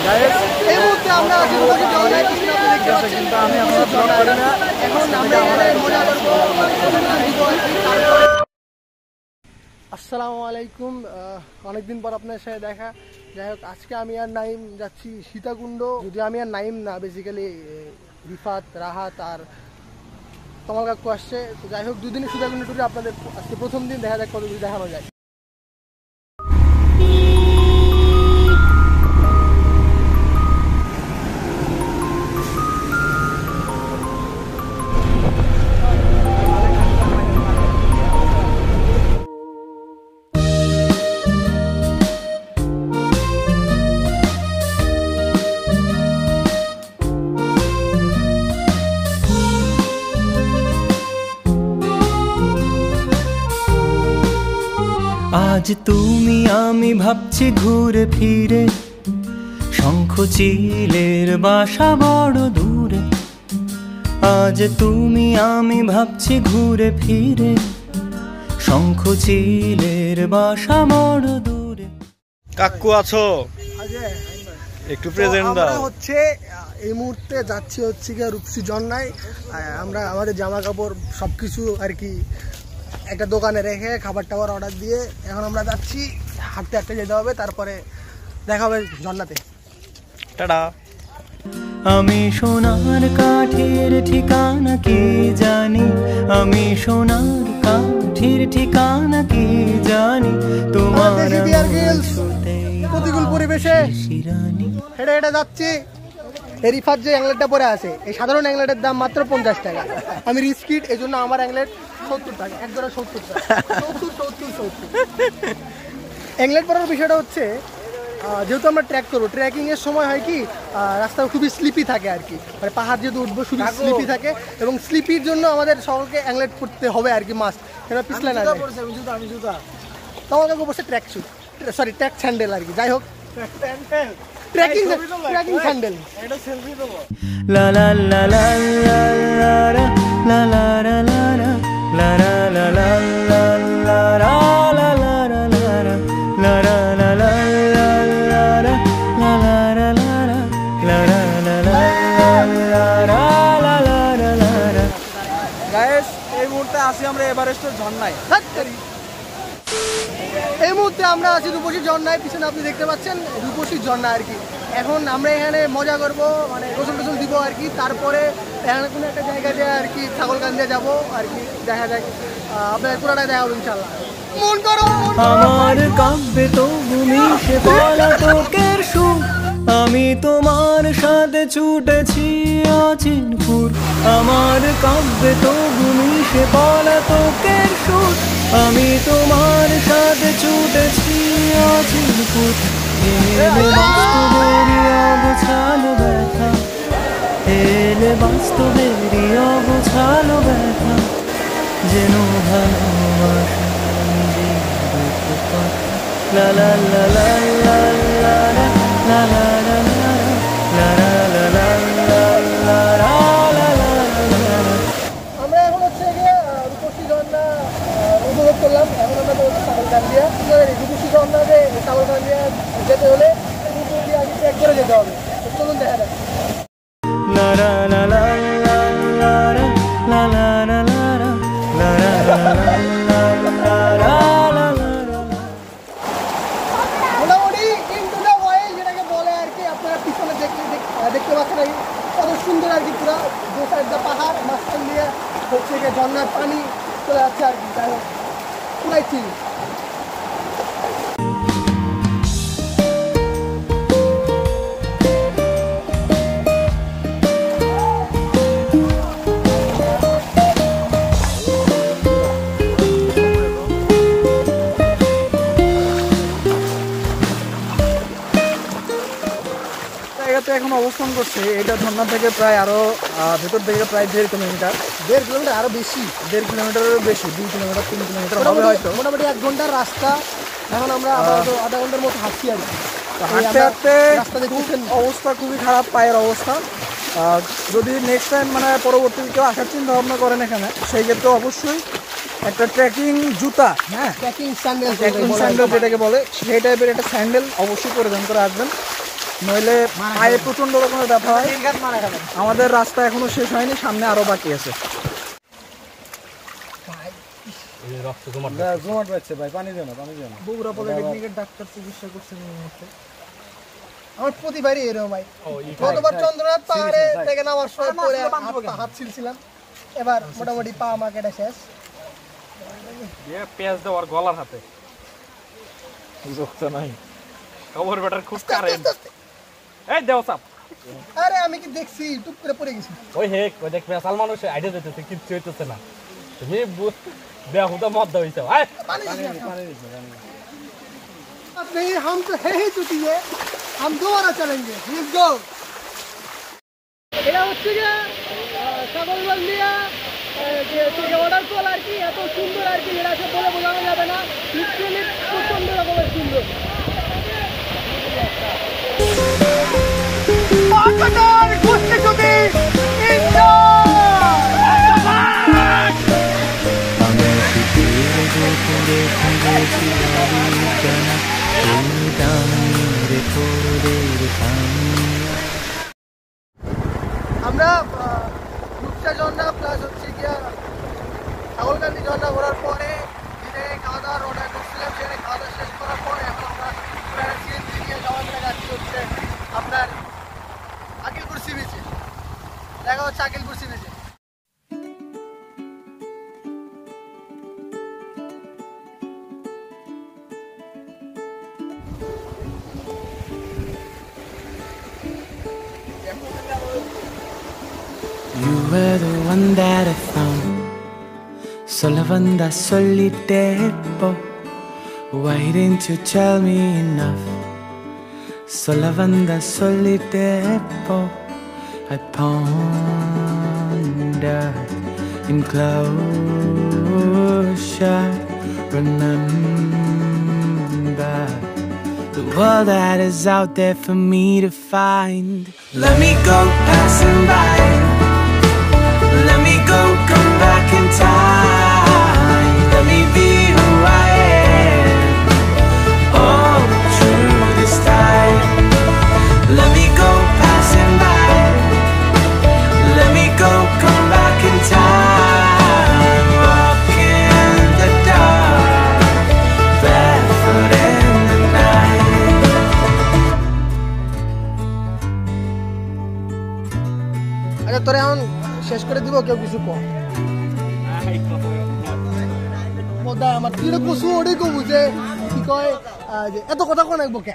এই মুহূর্তে আমরা আসসালামু আলাইকুম। অনেকদিন পর আপনার সাথে দেখা। যাই হোক, আজকে আমি আর নাইম যাচ্ছি সীতাকুণ্ড। যদি আমি আর নাইম না, বেসিক্যালি রিফাত, রাহাত আর তোমার কাকু আসছে। তো যাই হোক, দুদিনই সীতাকুণ্ড টুরে আপনাদের আজকে প্রথম দিন, দেখা যাক কত দূর দেখানো যায়। আজ তুমি আমি ভাবছি ঘুরে ফিরে, শঙ্খ চিলের বাসা বড় দূরে। আজ তুমি আমি ভাবছি ঘুরে ফিরে, শঙ্খ চিলের বাসা বড় দূরে। কাকু আছো? একটু প্রেজেন্ট দাও। হচ্ছে এই মুহূর্তে যাচ্ছি হচ্ছে গিয়ে রূপসী ঝর্ণায়। আমরা আমাদের জামা কাপড় সবকিছু আর কি একটা দোকানে রেখে খাবার টাবার অর্ডার দিয়ে এখন আমরা যাচ্ছি। হাঁটতে হাঁটতে যেতে হবে, তারপরে দেখা হবে ঝর্ণাতে। টাটা। আমি সোনার কাঠির ঠিকানা কি জানি, আমি সোনার কাঠির ঠিকানা কি জানি। তোমার প্রতিকূল পরিবেশে হেঁটে হেঁটে যাচ্ছি। এই রিফাত যে অ্যাংলেটটা পরে আছে, এই সাধারণ অ্যাংলেটের দাম মাত্র 50 টাকা। আমি রিস্কিট, এই জন্য আমার অ্যাংলেট 70 টাকা, এক জোড়া 70 টাকা। 70 অ্যাংলেট পরার বিষয়টা হচ্ছে, যেহেতু আমরা ট্র্যাক করবো, ট্রেকিংয়ের সময় হয় কি রাস্তা খুবই স্লিপি থাকে আর কি। মানে পাহাড় যেহেতু উঠবো খুবই স্লিপি থাকে, এবং স্লিপির জন্য আমাদের সকলকে অ্যাংলেট পরতে হবে আর কি, মাস্ট। কেন পিছলে না যায়। তোমার কাছে বসে track suit, sorry track sandal আর কি। যাই হোক, ট্রেকিং স্যান্ডেল। লা লা লা লা লা লা লা লা লা লা লা লা লা লা লা লা এই মুহূর্তে আছি আমরা এভারেস্টের ঝর্ণায়। এই মুহূর্তে আমরা আছি রূপসী ঝর্ণায়। পিছনে আপনি দেখতে পাচ্ছেন রূপসী ঝর্ণা আর কি। এখন আমরা এখানে মজা করব, মানে গোসল টোসল দিব আর কি। তারপরে এখানে কোনো একটা জায়গায় যায় আর কি, ছাগলকান্দিয়া যাবো আর কি। দেখা যাক, আপনাদের পুরাটাই দেখা হবে ইনশাল্লাহ। মন করো আমার কাব্যে তো ভূমি সে পলাতকের সুর, আমি তোমার সাথে ছুটেছি অচিনপুর। আমার কাব্যে তো ভূমি সে পলাতকের সুর, আমি তোমার সাথে ছুটেছি অচিনপুর। এলে বাস্তবেরই অগোছালো ব্যথা, এলে বাস্তবেরই অগোছালো ব্যথা, যেন ভালোবাসা লা লা লা লা লা লা লা লা লা লা লা লা লা। আমরা এখন হচ্ছে গিয়ে রূপসী ঝর্ণা উপভোগ করলাম। এখন আমরা বলছি ছাগলকান্দিয়া। রূপসী ঝর্ণা যে ছাগলকান্দিয়া যেতে হলে আগে ট্র্যাক করে যেতে হবে। চলুন দেখা যাক। লা লা লা লা লা লা লা লা লা লা লা। মোটামুটি ইনটু দ্য ওয়াইল্ড যেটাকে বলে আর কি। আপনারা পিছনে দেখতে পাচ্ছেন এই কত সুন্দর আর কি। পুরা দু সাইড দা পাহাড়, মাঝখান দিয়ে হচ্ছে গিয়ে ঝর্ণার পানি চলে যাচ্ছে আর কি। যাই হোক, পুরাই চিল। এখন অবস্থান করছে এটা ঝর্ণা থেকে প্রায় আরো ভেতর থেকে প্রায় 1.5 কিলোমিটার। 1.5 কিলোমিটার আরো বেশি, 1.5 কিলোমিটারেরও বেশি, 2 কিলোমিটার 3 কিলোমিটার হবে হয়তো। মোটামুটি 1 ঘন্টার রাস্তা। এখন আমরা আধা ঘন্টার মতো হাঁটছি আর কি। হাঁটতে হাঁটতে অবস্থা খুবই খারাপ, পায়ের অবস্থা। যদি নেক্সট টাইম মানে পরবর্তী কেউ আসার চিন্তা ভাবনা করেন এখানে, সেই ক্ষেত্রে অবশ্যই একটা ট্রেকিং জুতা, হ্যাঁ ট্রেকিং স্যান্ডেল যেটাকে বলে, সেই টাইপের একটা স্যান্ডেল অবশ্যই পরিধান করে আসবেন। নইলে পায়ে প্রচন্ড রকমের ব্যথা হয়। আমাদের রাস্তা এখনো শেষ হয়নি, সামনে আরো বাকি আছে। বগুড়া পলিটেকনিকের ডাক্তার চিকিৎসা করছেন এই মুহূর্তে। আমার প্রতিবারই এরকম ভাই, গতবার চন্দ্রনাথ পাহাড়ে থেকে নামার সময় পরে হাত ছিলছিলাম, এবার মোটামুটি পা আমাকে এটা শেষ। পেঁয়াজ দেওয়ার গলার হাতে নাই খবর বেটার খুব কারেন্ট। এই দেও চাপ। আরে আমি কি দেখছি টুপ করে পড়ে গেছি। ওই হে ওই দেখ মেসাল মানুষ আইডিয়া দিতেছে, কিচ্ছু হইতেছে না। তুমি বেহুদা মদ হইছো। আয় नहीं हम तो है ही चुकी है, हम दोबारा चलेंगे। Let's go. এটা হচ্ছে যে ছাগলবন্দিয়া যে ওয়াটারফল আর কি, এত সুন্দর আর কি, এটাকে বলে বোঝানো যাবে না, লিটারালি প্রচন্ড রকমের সুন্দর। পাকাটার গোষ্ঠী যদি আমরা রূপসা ঝর্ণা প্লাস হচ্ছে গিয়া ছাগলকান্দি ঝর্ণা ঘোরার পরে যে খাওয়া দাওয়ার অর্ডার করছিলাম, সেখানে খাওয়া দাওয়া শেষ করার পরে এখন আমরা সিএনজি নিয়ে যাওয়ার জায়গাটি হচ্ছে আপনার আকিলপুর সি বিচে। দেখা হচ্ছে আকিলপুর সি বিচে। You were the one that I found, solo banda solitario. Why didn't you tell me enough? Solo banda solitario. I pondered in closure. Remember the world that is out there for me to find. Let me go passing by. Let me go, come back in time. Let me be who I am, all through this time. Let me go passing by. Let me go, come back in time. Walk in the dark, barefoot in the night. আচ্ছা তোরে এখন শেষ করে দিব, কেউ কিছু কম আমার তুই কসু ওটাই কবু যে কি কয় যে এত কথা কোন একবো কে